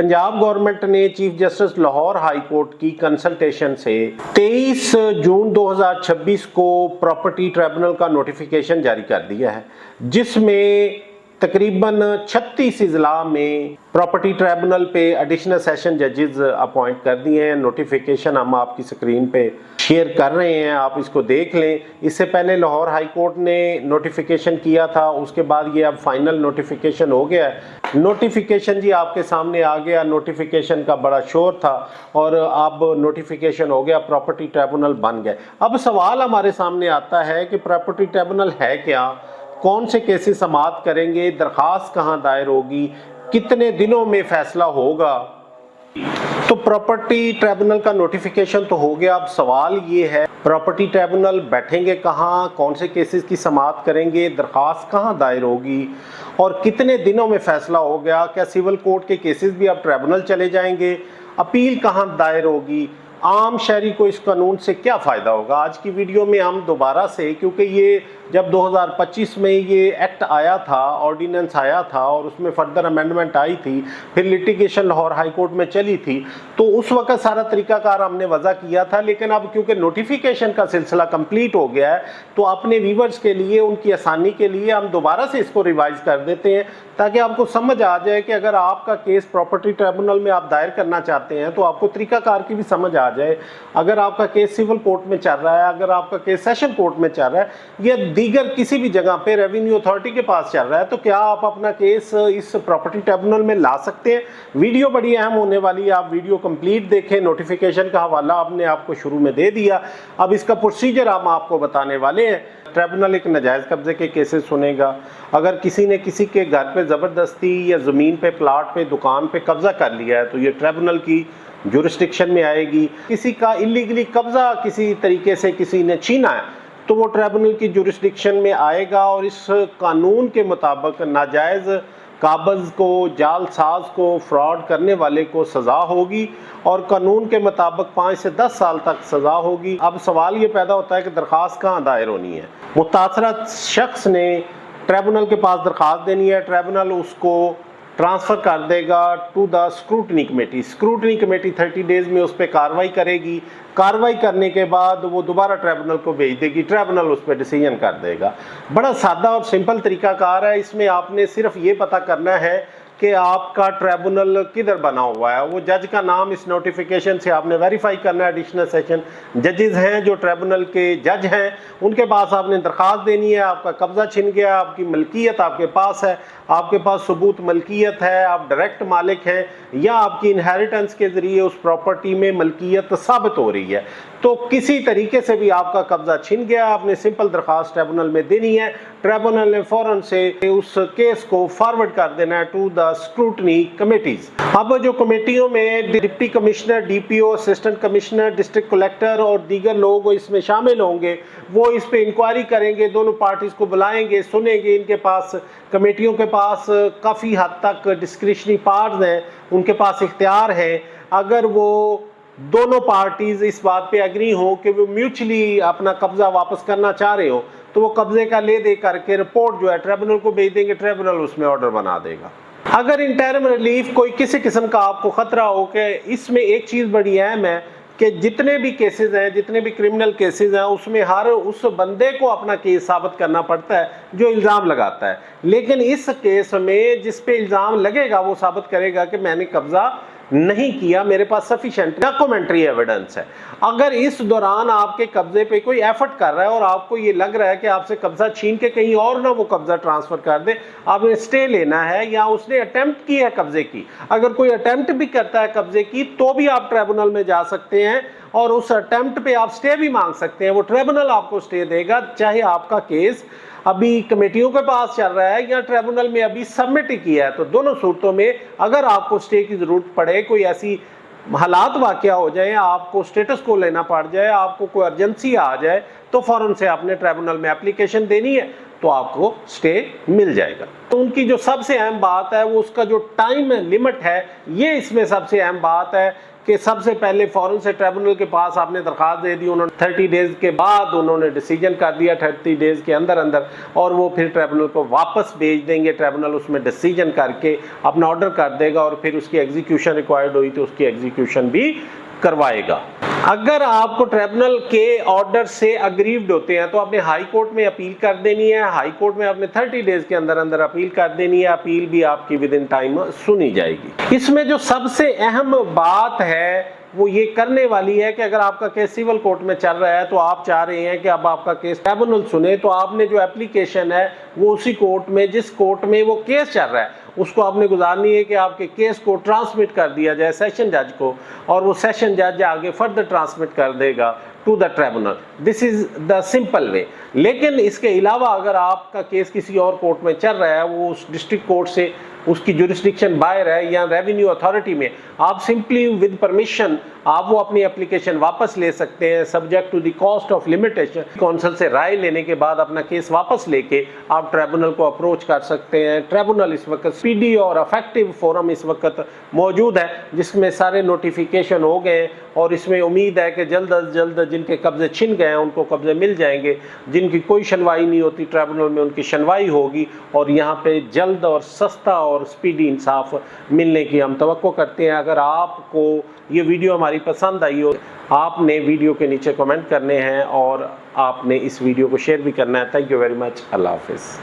Punjab government ने chief justice Lahore high court की consultation से 23 जून 2026 को प्रॉपर्टी ट्रिब्यूनल का नोटिफिकेशन जारी कर दिया है, जिसमें तकरीबन 36 इजला में प्रॉपर्टी ट्रिब्यूनल पे एडिशनल सेशन जजेस अपॉइंट कर दिए हैं। नोटिफिकेशन हम आपकी स्क्रीन पे शेयर कर रहे हैं, आप इसको देख लें। इससे पहले लाहौर हाई कोर्ट ने नोटिफिकेशन किया था, उसके बाद ये अब फाइनल नोटिफिकेशन हो गया है। नोटिफिकेशन जी आपके सामने आ गया। नोटिफिकेशन का बड़ा शोर था और अब नोटिफिकेशन हो गया, प्रॉपर्टी ट्रिब्यूनल बन गया। अब सवाल हमारे सामने आता है कि प्रॉपर्टी ट्रिब्यूनल है क्या, कौन से केसेस समाअत करेंगे, दरखास्त कहाँ दायर होगी, कितने दिनों में फैसला होगा। तो प्रॉपर्टी ट्रिब्यूनल का नोटिफिकेशन तो हो गया। अब सवाल ये है प्रॉपर्टी ट्रिब्यूनल बैठेंगे कहाँ, कौन से केसेस की समाअत करेंगे, दरखास्त कहाँ दायर होगी और कितने दिनों में फैसला हो गया। क्या सिविल कोर्ट के केसेस भी अब ट्रिब्यूनल चले जाएंगे, अपील कहाँ दायर होगी, आम शहरी को इस कानून से क्या फ़ायदा होगा। आज की वीडियो में हम दोबारा से, क्योंकि ये जब 2025 में ये एक्ट आया था, ऑर्डिनेंस आया था और उसमें फर्दर अमेंडमेंट आई थी, फिर लिटिगेशन लाहौर हाई कोर्ट में चली थी, तो उस वक्त सारा तरीकाकार हमने वजह किया था। लेकिन अब क्योंकि नोटिफिकेशन का सिलसिला कंप्लीट हो गया है, तो अपने व्यूवर्स के लिए, उनकी आसानी के लिए हम दोबारा से इसको रिवाइज कर देते हैं, ताकि आपको समझ आ जाए कि अगर आपका केस प्रॉपर्टी ट्रिब्यूनल में आप दायर करना चाहते हैं तो आपको तरीकाकार की भी समझ आ जाए। अगर आपका केस सिविल कोर्ट में चल रहा है, अगर आपका केस सेशन कोर्ट में चल रहा है या दीगर किसी भी जगह पे रेवेन्यू अथॉरिटी के पास चल रहा है, तो क्या आप अपना केस इस प्रॉपर्टी ट्रिब्यूनल में ला सकते हैं। वीडियो बड़ी अहम होने वाली है, आप वीडियो कंप्लीट देखें। नोटिफिकेशन का हवाला आपने आपको शुरू में दे दिया, अब इसका प्रोसीजर हम आपको बताने वाले हैं। ट्रिब्यूनल एक नाजायज़ कब्जे के केसेस सुनेगा। अगर किसी ने किसी के घर पे ज़बरदस्ती या ज़मीन पे, प्लाट पे, दुकान पे कब्जा कर लिया है, तो ये ट्रिब्यूनल की जुरिस्डिक्शन में आएगी। किसी का इलीगली कब्जा किसी तरीके से किसी ने छीना है, तो वो ट्रिब्यूनल की जुरिस्डिक्शन में आएगा और इस कानून के मुताबिक नाजायज़ काबज़ को, जालसाज को, फ्रॉड करने वाले को सज़ा होगी और कानून के मुताबिक 5 से 10 साल तक सज़ा होगी। अब सवाल ये पैदा होता है कि दरख्वास्त कहाँ दायर होनी है। मुतासरा शख्स ने ट्रिब्यूनल के पास दरख्वास्त देनी है, ट्रिब्यूनल उसको ट्रांसफ़र कर देगा to the scrutiny committee. Scrutiny committee 30 days में उस पर कार्रवाई करेगी। कार्रवाई करने के बाद वो दोबारा ट्रिब्यूनल को भेज देगी, ट्रिब्यूनल उस पर डिसीजन कर देगा। बड़ा सादा और सिंपल तरीकाकार है। इसमें आपने सिर्फ ये पता करना है कि आपका ट्रिब्यूनल किधर बना हुआ है। वो जज का नाम इस नोटिफिकेशन से आपने वेरीफाई करना है। एडिशनल सेशन जजेस हैं जो ट्रिब्यूनल के जज हैं, उनके पास आपने दरख्वास्त देनी है। आपका कब्जा छिन गया, आपकी मलकियत आपके पास है, आपके पास सबूत मलकियत है, आप डायरेक्ट मालिक हैं या आपकी इनहेरिटेंस के ज़रिए उस प्रॉपर्टी में मलकियत साबित हो रही है, तो किसी तरीके से भी आपका कब्जा छिन गया, आपने सिंपल दरख्वास्त ट्रिब्यूनल में देनी है। ट्रिब्यूनल ने फ़ौरन से उस केस को फॉरवर्ड कर देना है टू द स्क्रूटनी कमेटीज। अब जो कमेटियों में deputy commissioner, DPO, assistant commissioner, district collector और दीगर लोग इसमें शामिल होंगे, वो इस पे इंक्वायरी करेंगे, दोनों पार्टीज को बुलाएंगे, सुनेंगे। इनके पास, कमेटियों के पास काफ़ी हद तक डिस्क्रिशनरी पावर्स हैं, उनके पास इख्तियार है। अगर वो दोनों पार्टीज इस बात पे एग्री हो कि वो म्यूचुअली अपना कब्जा वापस करना चाह रहे हो, तो वो कब्जे का ले दे करके रिपोर्ट जो है ट्रिब्यूनल को भेज देंगे, ट्रिब्यूनल उसमें ऑर्डर बना देगा। अगर इंटरिम रिलीफ कोई किसी किस्म का आपको खतरा हो कि इसमें एक चीज़ बड़ी अहम है कि जितने भी केसेस हैं, जितने भी क्रिमिनल केसेस हैं, उसमें हर उस बंदे को अपना केस साबित करना पड़ता है जो इल्ज़ाम लगाता है। लेकिन इस केस में जिस पे इल्ज़ाम लगेगा वो साबित करेगा कि मैंने कब्जा नहीं किया, मेरे पास सफिशिएंट डॉक्यूमेंट्री एविडेंस है। अगर इस दौरान आपके कब्जे पे कोई एफर्ट कर रहा है और आपको ये लग रहा है कि आपसे कब्जा छीन के कहीं और ना वो कब्जा ट्रांसफर कर दे, आपने स्टे लेना है या उसने अटेम्प्ट की है कब्जे की, अगर कोई अटेम्प्ट भी करता है कब्जे की, तो भी आप ट्रिब्यूनल में जा सकते हैं और उस अटेम्प्ट पे आप स्टे भी मांग सकते हैं। वो ट्रिब्यूनल आपको स्टे देगा, चाहे आपका केस अभी कमेटियों के पास चल रहा है या ट्रिब्यूनल में अभी सबमिट ही किया है। तो दोनों सूरतों में अगर आपको स्टे की जरूरत पड़े, कोई ऐसी हालात वाकया हो जाए, आपको स्टेटस को लेना पड़ जाए, आपको कोई अर्जेंसी आ जाए, तो फौरन से आपने ट्रिब्यूनल में एप्लीकेशन देनी है, तो आपको स्टे मिल जाएगा। तो उनकी जो सबसे अहम बात है वो उसका जो टाइम लिमिट है, ये इसमें सबसे अहम बात है कि सबसे पहले फ़ौरन से ट्रिब्यूनल के पास आपने दरख्वास्त दे दी, उन्होंने 30 डेज़ के बाद उन्होंने डिसीजन कर दिया, 30 डेज़ के अंदर अंदर, और वो फिर ट्रिब्यूनल को वापस भेज देंगे। ट्रिब्यूनल उसमें डिसीजन करके अपना ऑर्डर कर देगा और फिर उसकी एग्जीक्यूशन रिक्वायर्ड हुई तो उसकी एग्जीक्यूशन भी करवाएगा। अगर आपको ट्रिब्यूनल के ऑर्डर से अग्रीव्ड होते हैं तो आपने हाई कोर्ट में अपील कर देनी है। हाई कोर्ट में आपने 30 डेज के अंदर अंदर अपील कर देनी है। अपील भी आपकी विद इन टाइम सुनी जाएगी। इसमें जो सबसे अहम बात है वो ये करने वाली है कि अगर आपका केस सिविल कोर्ट में चल रहा है तो आप चाह रहे हैं कि अब आपका केस ट्रिब्यूनल सुने, तो आपने जो एप्लीकेशन है वो उसी कोर्ट में, जिस कोर्ट में वो केस चल रहा है, उसको आपने गुजारनी है कि आपके केस को ट्रांसमिट कर दिया जाए सेशन जज को, और वो सेशन जज आगे फर्दर ट्रांसमिट कर देगा to the tribunal. This is the simple way. लेकिन इसके अलावा अगर आपका केस किसी और कोर्ट में चल रहा है, वो उस डिस्ट्रिक्ट कोर्ट से उसकी जुरिस्डिक्शन बाहर है या रेवेन्यू अथॉरिटी में, आप सिंपली विद परमिशन आप वो अपनी एप्लीकेशन वापस ले सकते हैं, subject to the cost of limitation. Council से राय लेने के बाद अपना केस वापस लेके आप ट्रिब्यूनल को अप्रोच कर सकते हैं। ट्रिब्यूनल इस वक्त स्पीडी और अफेक्टिव फोरम इस वक्त मौजूद है जिसमें सारे नोटिफिकेशन हो गए, और इसमें उम्मीद है कि जल्द अज जल्द जिनके कब्जे छिन गए हैं उनको कब्जे मिल जाएंगे। जिनकी कोई सुनवाई नहीं होती ट्रिब्यूनल में, उनकी सुनवाई होगी, और यहाँ पे जल्द और सस्ता और स्पीडी इंसाफ मिलने की हम तवक्को करते हैं। अगर आपको ये वीडियो हमारी पसंद आई हो, आपने वीडियो के नीचे कमेंट करने हैं और आपने इस वीडियो को शेयर भी करना है। Thank you very much. अल्लाह हाफिज़।